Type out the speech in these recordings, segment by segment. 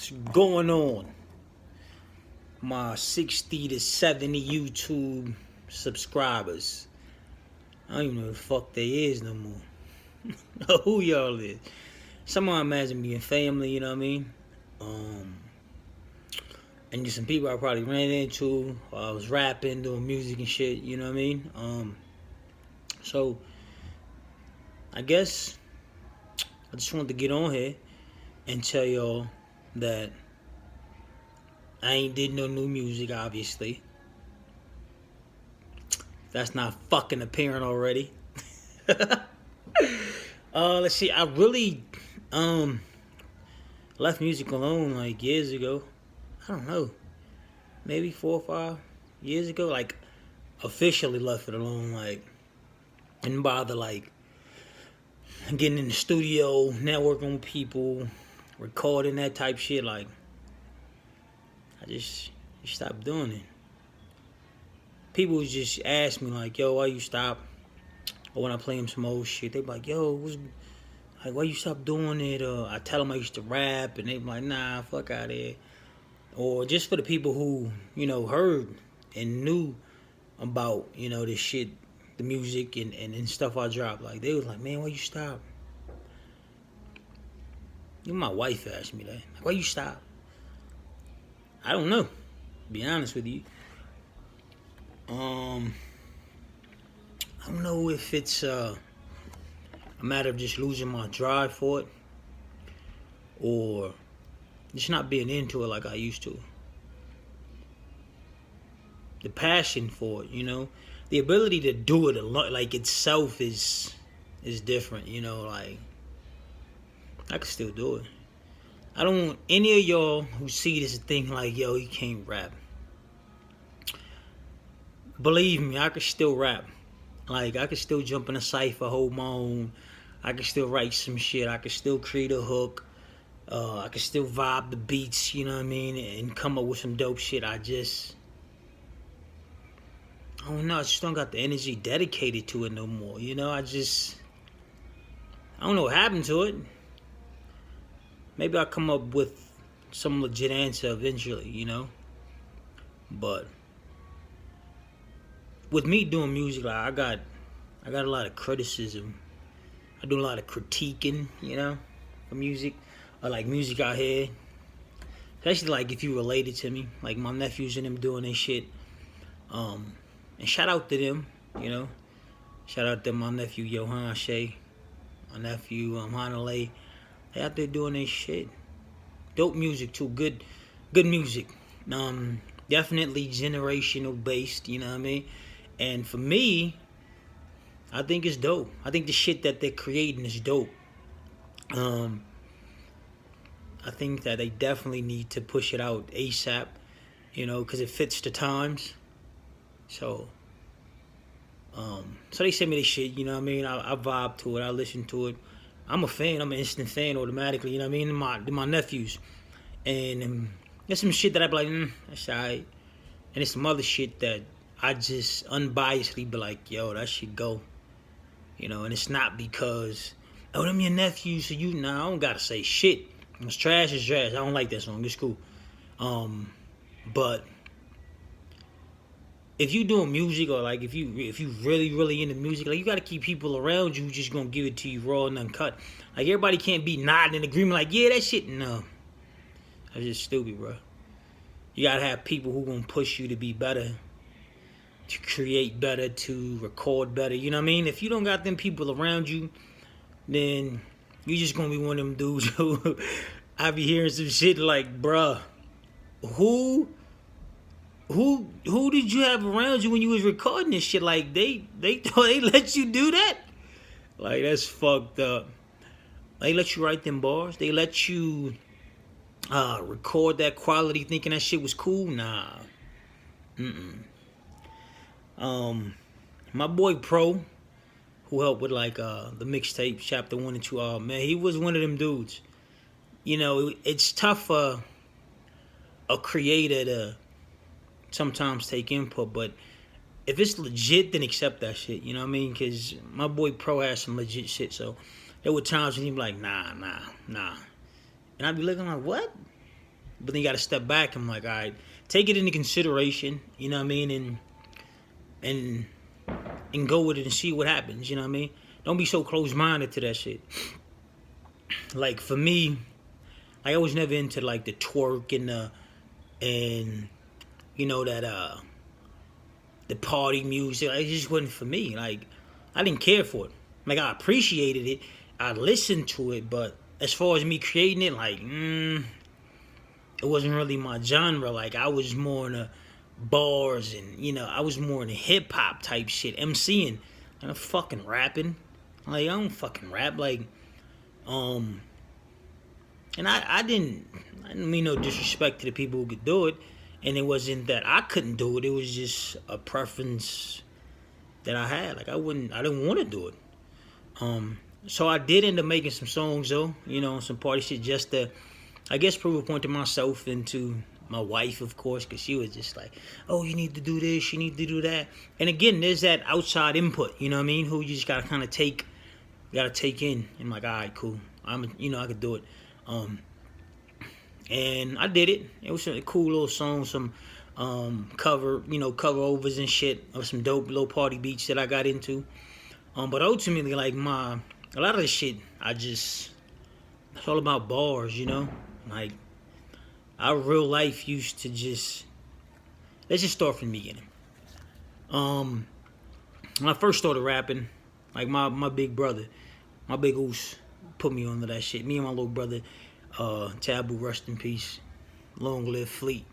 What's going on? My 60 to 70 YouTube subscribers. I don't even know who the fuck they is no more. Who y'all is? Someone I imagine being family, you know what I mean? And just some people I probably ran into while I was rapping, doing music and shit, you know what I mean? So I guess I just wanted to get on here and tell y'all that I ain't did no new music, obviously. That's not fucking apparent already. Let's see. I really left music alone like years ago. I don't know, maybe 4 or 5 years ago. Like officially left it alone. Like didn't bother like getting in the studio, networking with people, recording that type shit. Like I just stopped doing it. People would just ask me like, "Yo, why you stop?" Or when I play them some old shit, they be like, "Yo, why you stop doing it?" I tell them I used to rap, and they be like, "Nah, fuck out of here." Or just for the people who, heard and knew about, this shit, the music and stuff I dropped. Like, they was like, "Man, why you stop?" Even my wife asked me that. Like, why you stop? I don't know, to be honest with you. I don't know if it's a matter of just losing my drive for it or just not being into it like I used to. The passion for it, the ability to do it like itself is different, like I can still do it. I don't want any of y'all who see this thing like, "Yo, you can't rap." Believe me, I can still rap. Like, I can still jump in a cypher, hold my own. I can still write some shit. I can still create a hook. I can still vibe the beats, you know what I mean? And come up with some dope shit. I don't know. I just don't got the energy dedicated to it no more. I don't know what happened to it. Maybe I'll come up with some legit answer eventually, But with me doing music, like I got a lot of criticism. I do a lot of critiquing, of music, or like music out here. Especially like if you related to me, like my nephews and them doing their shit. And shout out to them, Shout out to my nephew Johan Shay, my nephew Hanalei. They out there doing their shit. Dope music too. Good music. Definitely generational based, you know what I mean? And for me, I think it's dope. I think the shit that they're creating is dope. I think that they definitely need to push it out ASAP, because it fits the times. So they send me this shit, you know what I mean? I vibe to it. I listen to it. I'm a fan. I'm an instant fan automatically, you know what I mean? My nephews. And there's some shit that I be like, that's alright. And there's some other shit that I just unbiasedly be like, "Yo, that should go." And it's not because, "Oh, them your nephews, so I don't gotta say shit. It's trash is trash. I don't like that song. It's cool." But if you doing music, or like if you really, really into music, like you gotta keep people around you who just gonna give it to you raw and uncut. Like everybody can't be nodding in agreement like, "Yeah, that shit." No. That's just stupid, bro. You gotta have people who gonna push you to be better, to create better, to record better. You know what I mean? If you don't got them people around you, then you just gonna be one of them dudes who I be hearing some shit like, "Bruh, who did you have around you when you was recording this shit? Like they let you do that? Like that's fucked up. They let you write them bars. They let you record that quality, thinking that shit was cool. Nah. My boy Pro, who helped with like the mixtape chapter 1 and 2, man, he was one of them dudes. It's tough for a creator to sometimes take input, but if it's legit, then accept that shit. You know what I mean? Because my boy Pro has some legit shit. So there were times when he'd be like, nah. And I'd be looking like, what? But then you got to step back. I'm like, all right, take it into consideration. You know what I mean? And go with it and see what happens. You know what I mean? Don't be so close-minded to that shit. Like for me, like I was never into like the twerk and you know that the party music. Like, it just wasn't for me. Like I didn't care for it. Like I appreciated it. I listened to it, but as far as me creating it, like it wasn't really my genre. Like I was more in the bars and I was more in the hip hop type shit, MCing, and I'm fucking rapping. Like I don't fucking rap. Like and I didn't mean no disrespect to the people who could do it, and it wasn't that I couldn't do it. It was just a preference that I had. Like I didn't want to do it. So I did end up making some songs though, some party shit just to, I guess, prove a point to myself and to my wife, of course, because she was just like, oh, you need to do this, you need to do that. And again, there's that outside input, you know what I mean, who you just gotta kind of take in. And I'm like, all right, cool, I could do it. And I did it. It was a cool little song, some cover overs and shit, of some dope little party beats that I got into. But ultimately, like a lot of this shit, it's all about bars, like our real life used to let's just start from the beginning. When I first started rapping, like my big brother, my big oos, put me onto that shit. Me and my little brother, Taboo, rest in peace, long live Fleet.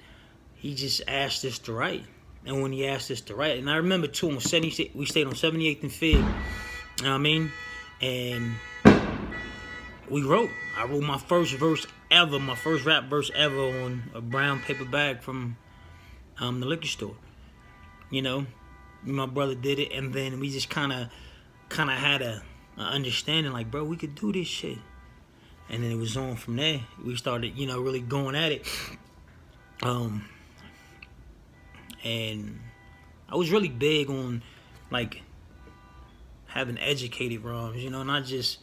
He just asked us to write. And when he asked us to write, and I remember too, we stayed on 78th and Fig, you know what I mean? And we wrote. I wrote my first verse ever, my first rap verse ever on a brown paper bag from the liquor store. My brother did it, and then we just kind of had a understanding, like, bro, we could do this shit. And then it was on from there. We started, really going at it. And I was really big on, like, having educated rhymes, not just,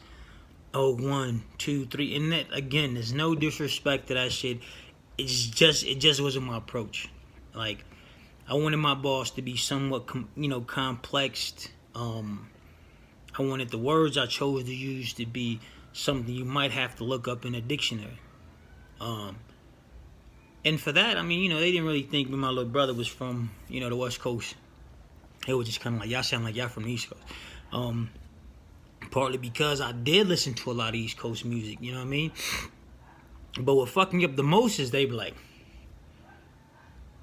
1, 2, 3. And that, again, there's no disrespect to that shit. It just wasn't my approach. Like, I wanted my bars to be somewhat, complex. I wanted the words I chose to use to be something you might have to look up in a dictionary. And for that, they didn't really think my little brother was from, the West Coast. They were just kind of like, y'all sound like y'all from the East Coast. Partly because I did listen to a lot of East Coast music, you know what I mean? But what fucked me up the most is they be like,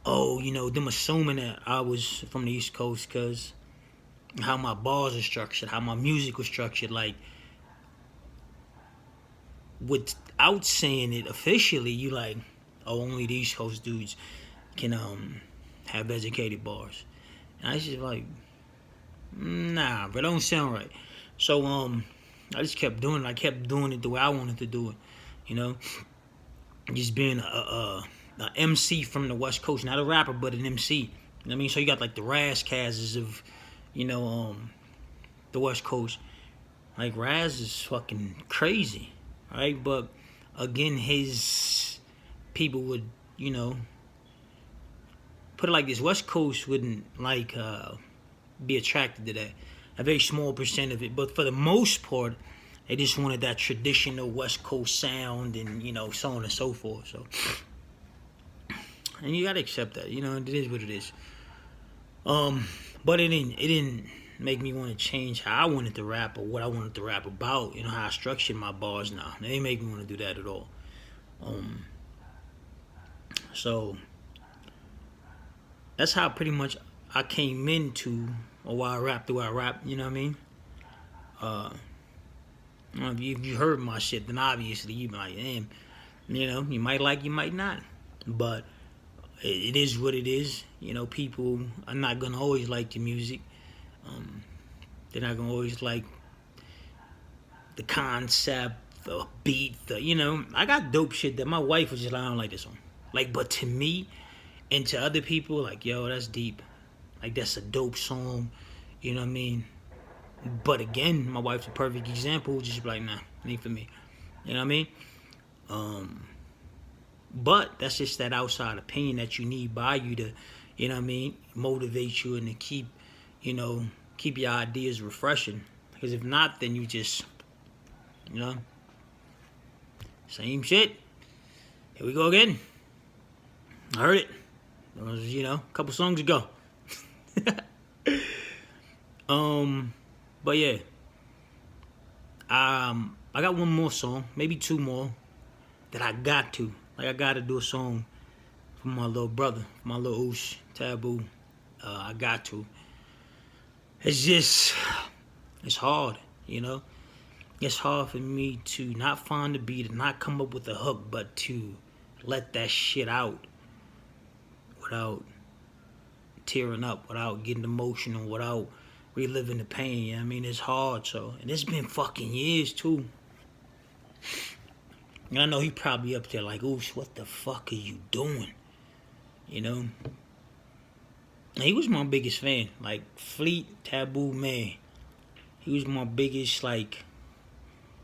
oh, them assuming that I was from the East Coast because how my bars are structured, how my music was structured, like, without saying it officially, you like, oh, only the East Coast dudes can have educated bars. And I was just like, nah, but it don't sound right. So I just kept doing it. I kept doing it the way I wanted to do it, just being a MC from the West Coast, not a rapper, but an MC. You know what I mean? So you got like the Razzcazzes of, the West Coast. Like Raz is fucking crazy, right? But again, his people would, put it like this: West Coast wouldn't like be attracted to that. A very small percent of it, but for the most part, they just wanted that traditional West Coast sound and so on and so forth. So, and you gotta accept that. It is what it is. But it didn't make me want to change how I wanted to rap or what I wanted to rap about. How I structured my bars now. It didn't make me want to do that at all. So that's how pretty much I came into, or why I rap the way I rap, you know what I mean? If you heard my shit, then obviously you be like, damn, you might like, you might not. But it is what it is. People are not going to always like the music. They're not going to always like the concept, the beat, I got dope shit that my wife was just like, I don't like this one. Like, but to me and to other people, like, yo, that's deep. Like, that's a dope song, you know what I mean? But again, my wife's a perfect example. Just be like, nah, it ain't for me. You know what I mean? But that's just that outside opinion that you need by you to, you know what I mean, motivate you and to keep, you know, keep your ideas refreshing. Because if not, then you just, you know, same shit. Here we go again. I heard it. It was, you know, a couple songs ago. But yeah. I got one more song, maybe two more, that I got to. Like, I got to do a song for my little brother, for my little Oosh, Taboo. I got to. It's just, it's hard, you know? It's hard for me to not find the beat and not come up with a hook, but to let that shit out without tearing up, without getting emotional, without reliving the pain. You know what I mean? It's hard, so. And it's been fucking years, too. And I know he probably up there like, Oosh, what the fuck are you doing? You know? And he was my biggest fan. Like, Fleet, Taboo, man. He was my biggest, like,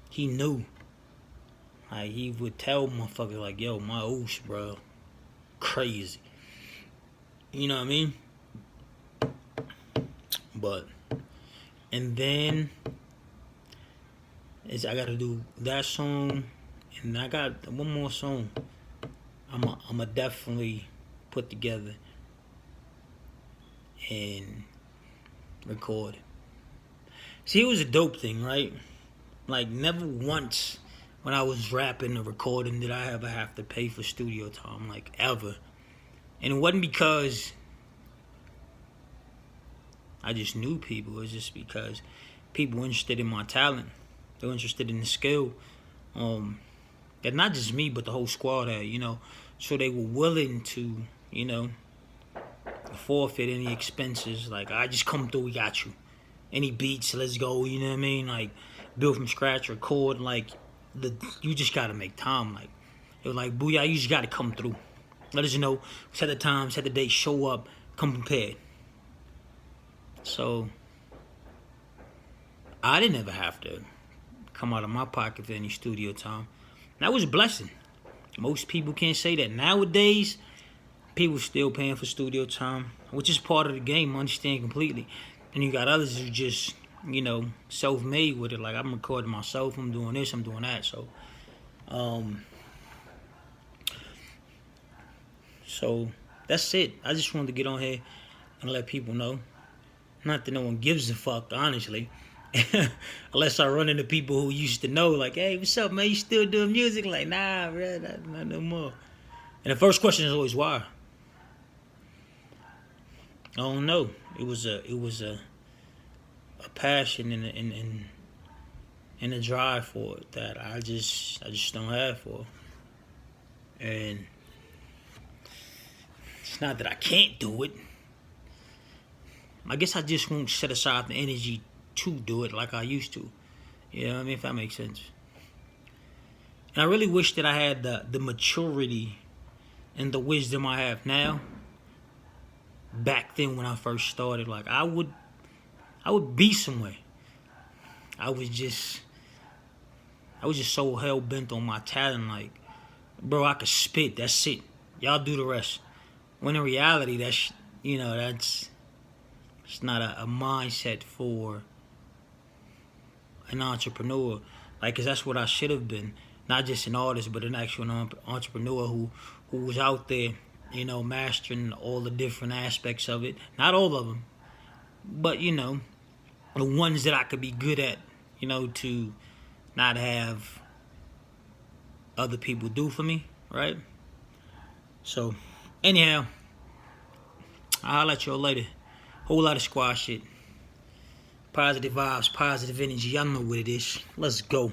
he knew. Like, he would tell motherfuckers, like, yo, my Oosh, bro, crazy. You know what I mean? But, and then, I gotta do that song, and I got one more song I'ma definitely put together and record. See, it was a dope thing, right? Like, never once when I was rapping or recording did I ever have to pay for studio time, like, ever. And it wasn't because I just knew people. It was just because people were interested in my talent. They were interested in the skill. And not just me, but the whole squad had, you know. So they were willing to, you know, forfeit any expenses. Like, I just come through, we got you. Any beats, let's go, you know what I mean? Like, build from scratch, record, like, you just gotta make time. Like, it was like, booyah, you just gotta come through. Let us know, set the time, set the date, show up, come prepared. So, I didn't ever have to come out of my pocket for any studio time. That was a blessing. Most people can't say that. Nowadays, people still paying for studio time, which is part of the game, I understand completely. And you got others who just, you know, self-made with it. Like, I'm recording myself, I'm doing this, I'm doing that. So that's it. I just wanted to get on here and let people know. Not that no one gives a fuck, honestly. Unless I run into people who used to know, like, hey, what's up, man? You still doing music? Like, nah, bro, not no more. And the first question is always why. I don't know. It was a passion and a drive for it that I just don't have for. And it's not that I can't do it. I guess I just won't set aside the energy to do it like I used to. You know what I mean? If that makes sense. And I really wish that I had the maturity and the wisdom I have now back then when I first started. Like, I would be somewhere. I was just so hell-bent on my talent. Like, bro, I could spit. That's it. Y'all do the rest. When in reality, that's, you know, it's not a mindset for an entrepreneur. Like, 'cause that's what I should have been. Not just an artist, but an actual entrepreneur who was out there, you know, mastering all the different aspects of it. Not all of them, but, you know, the ones that I could be good at, you know, to not have other people do for me, right? So, anyhow, I'll let y'all later. Whole lot of squad shit. Positive vibes, positive energy. Y'all know what it is. Let's go.